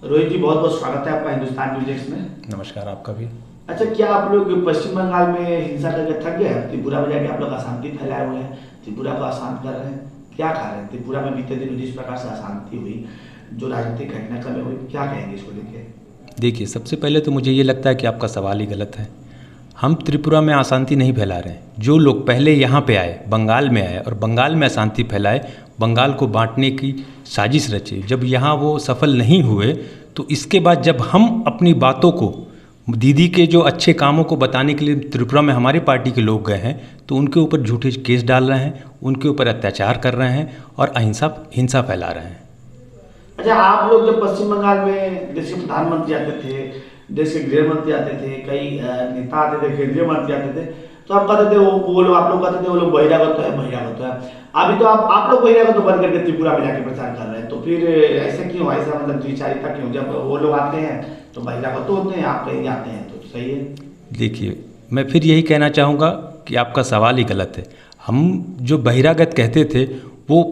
रोहित जी, बहुत बहुत स्वागत है आपका हिंदुस्तान न्यूज़ में। नमस्कार, आपका भी। अच्छा, क्या आप लोग पश्चिम बंगाल में हिंसा करके थक गए हैं? त्रिपुरा में जाके आप लोग अशांति फैलाए हुए हैं, त्रिपुरा को अशांत कर रहे हैं, क्या कारण है? त्रिपुरा में बीते दिन जिस प्रकार से अशांति हुई, जो राजनीतिक घटनाक्रम हुई, क्या कहेंगे इसको लेके? देखिए, सबसे पहले तो मुझे ये लगता है कि आपका सवाल ही गलत है। हम त्रिपुरा में अशांति नहीं फैला रहे हैं। जो लोग पहले यहाँ पे आए, बंगाल में आए और बंगाल में अशांति फैलाए, बंगाल को बांटने की साजिश रची, जब यहाँ वो सफल नहीं हुए तो इसके बाद जब हम अपनी बातों को, दीदी के जो अच्छे कामों को बताने के लिए त्रिपुरा में हमारे पार्टी के लोग गए हैं, तो उनके ऊपर झूठे केस डाल रहे हैं, उनके ऊपर अत्याचार कर रहे हैं और हिंसा फैला रहे हैं। अच्छा, आप लोग जब पश्चिम बंगाल में देश के प्रधानमंत्री आते थे, देश के गृह मंत्री आते थे, कई नेता आते थे, केंद्रीय मंत्री आते थे, तो आप कहते थे वो लोग, आप लोग कहते थे वो लोग बहिरागत है, बहिरागत है। अभी तो आप लोग बहिरागत तो बंद करके त्रिपुरा में जाके प्रचार कर रहे हैं, तो फिर ऐसा क्यों? ऐसा मतलब द्विचारिता क्यों? जब वो लोग आते हैं तो बहिरागत तो होते हैं, आप कहीं आते हैं तो सही है। देखिए, मैं फिर यही कहना चाहूँगा कि आपका सवाल ही गलत है। हम जो बहिरागत कहते थे वो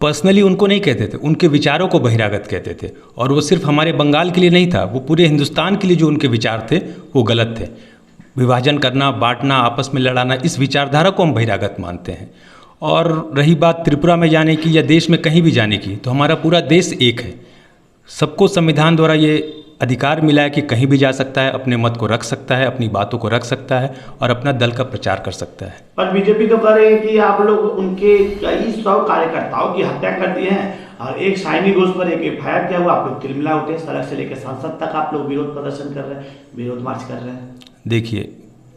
पर्सनली उनको नहीं कहते थे, उनके विचारों को बहिरागत कहते थे, और वो सिर्फ हमारे बंगाल के लिए नहीं था, वो पूरे हिंदुस्तान के लिए जो उनके विचार थे वो गलत थे। विभाजन करना, बांटना, आपस में लड़ाना, इस विचारधारा को हम बहिरागत मानते हैं। और रही बात त्रिपुरा में जाने की या देश में कहीं भी जाने की, तो हमारा पूरा देश एक है। सबको संविधान द्वारा ये अधिकार मिला है कि कहीं भी जा सकता है, अपने मत को रख सकता है, अपनी बातों को रख सकता है और अपना दल का प्रचार कर सकता है। पर बीजेपी तो कह रही है कि आप लोग उनके कई 100 कार्यकर्ताओं की हत्या कर दी है और एक शाइनी घोष पर एक एफआईआर किया हुआ। आप लोग तिलमिला उठे, सड़क से लेकर संसद तक आप लोग विरोध प्रदर्शन कर रहे हैं, विरोध मार्च कर रहे हैं। देखिए,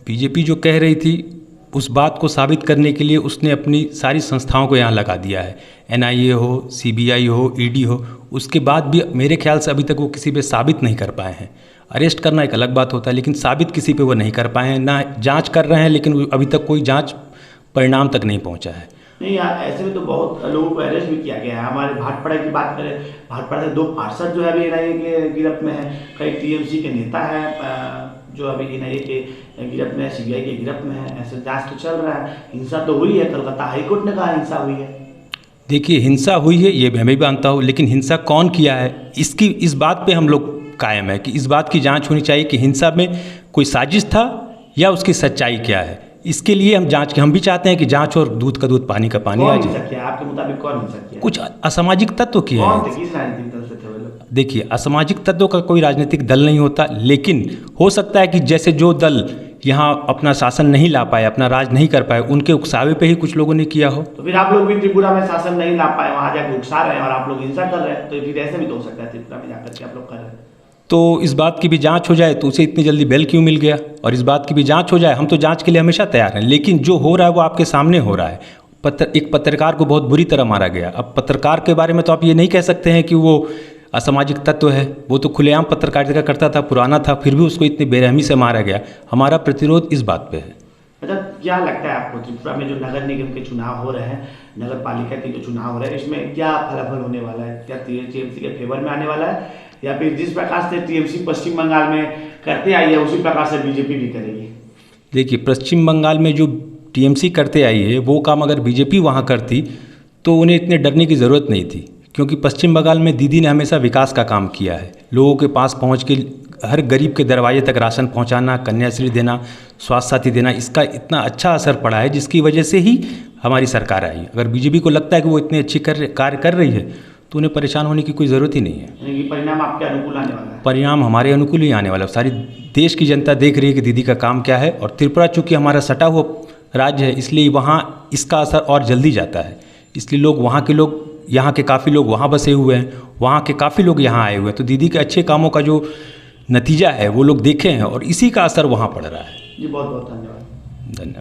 बीजेपी जो कह रही थी उस बात को साबित करने के लिए उसने अपनी सारी संस्थाओं को यहाँ लगा दिया है। एनआईए हो, सीबीआई हो, ईडी हो, उसके बाद भी मेरे ख्याल से अभी तक वो किसी पे साबित नहीं कर पाए हैं। अरेस्ट करना एक अलग बात होता है, लेकिन साबित किसी पे वो नहीं कर पाए हैं। ना जांच कर रहे हैं, लेकिन अभी तक कोई जांच परिणाम तक नहीं पहुंचा है। नहीं यार, ऐसे में तो बहुत लोगों को अरेस्ट भी किया गया है। हमारे भाटपाड़ा की बात करें, भाटपाड़ा से 2 पार्षद जो है अभी एनआईए के गिरफ्त में है। कई टीएमसी के नेता हैं जो अभी एनआईए के गिरफ्त में है, सीबीआई के गिरफ्त में है। ऐसे जांच तो चल रहा है। हिंसा तो हुई है, कलकत्ता हाईकोर्ट ने कहा हिंसा हुई है। देखिए, हिंसा हुई है ये मैं भी मानता हूँ, लेकिन हिंसा कौन किया है इस बात पे हम लोग कायम है कि इस बात की जांच होनी चाहिए कि हिंसा में कोई साजिश था या उसकी सच्चाई क्या है। इसके लिए हम भी चाहते हैं कि जांच और दूध का दूध, पानी का पानी आ जाए। आपके मुताबिक कौन हिंसा किया? कुछ असामाजिक तत्व किए हैं। किस राजनीतिक दल से थे वो लोग? देखिए, असामाजिक तत्वों का कोई राजनीतिक दल नहीं होता, लेकिन हो सकता है कि जैसे जो दल यहाँ अपना शासन नहीं ला पाए, अपना राज नहीं कर पाए, उनके उकसावे पे ही कुछ लोगों ने किया हो। तो फिर आप लोग भी त्रिपुरा में शासन नहीं ला पाए, वहाँ जाकर उकसा रहे हैं और आप लोग हिंसा कर रहे हैं, तो फिर ऐसे भी तो हो सकता है त्रिपुरा में जाकर के आप लोग कर रहे हैं। तो इस बात की भी जांच हो जाए तो उसे इतनी जल्दी बेल क्यों मिल गया, और इस बात की भी जांच हो जाए। हम तो जांच के लिए हमेशा तैयार हैं, लेकिन जो हो रहा है वो आपके सामने हो रहा है। एक पत्रकार को बहुत बुरी तरह मारा गया। अब पत्रकार के बारे में तो आप ये नहीं कह सकते हैं कि वो असामाजिक तत्व है, वो तो खुलेआम पत्रकारिता करता था, पुराना था, फिर भी उसको इतनी बेरहमी से मारा गया। हमारा प्रतिरोध इस बात पे है। अच्छा, क्या लगता है आपको त्रिपुरा में जो नगर निगम के चुनाव हो रहे हैं, नगर पालिका के जो चुनाव हो रहे हैं, इसमें क्या फलाफल होने वाला है? क्या टीएमसी के फेवर में आने वाला है, या फिर जिस प्रकार से टीएमसी पश्चिम बंगाल में करते आई है उसी प्रकार से बीजेपी भी करेगी? देखिए, पश्चिम बंगाल में जो टीएमसी करते आई है वो काम अगर बीजेपी वहाँ करती तो उन्हें इतने डरने की ज़रूरत नहीं थी, क्योंकि पश्चिम बंगाल में दीदी ने हमेशा विकास का काम किया है। लोगों के पास पहुँच के हर गरीब के दरवाजे तक राशन पहुँचाना, कन्याश्री देना, स्वास्थ्य साथी देना, इसका इतना अच्छा असर पड़ा है जिसकी वजह से ही हमारी सरकार आई। अगर बीजेपी को लगता है कि वो इतनी अच्छी कार्य कर रही है तो उन्हें परेशान होने की कोई ज़रूरत ही नहीं है। परिणाम आपके अनुकूल आने वाला है? परिणाम हमारे अनुकूल ही आने वाला है। सारी देश की जनता देख रही है कि दीदी का काम क्या है, और त्रिपुरा चूँकि हमारा सटा हुआ राज्य है, इसलिए वहाँ इसका असर और जल्दी जाता है। इसलिए वहाँ के काफ़ी लोग वहाँ बसे हुए हैं, वहाँ के काफ़ी लोग यहाँ आए हुए हैं, तो दीदी के अच्छे कामों का जो नतीजा है वो लोग देखे हैं और इसी का असर वहाँ पड़ रहा है। जी, बहुत बहुत धन्यवाद।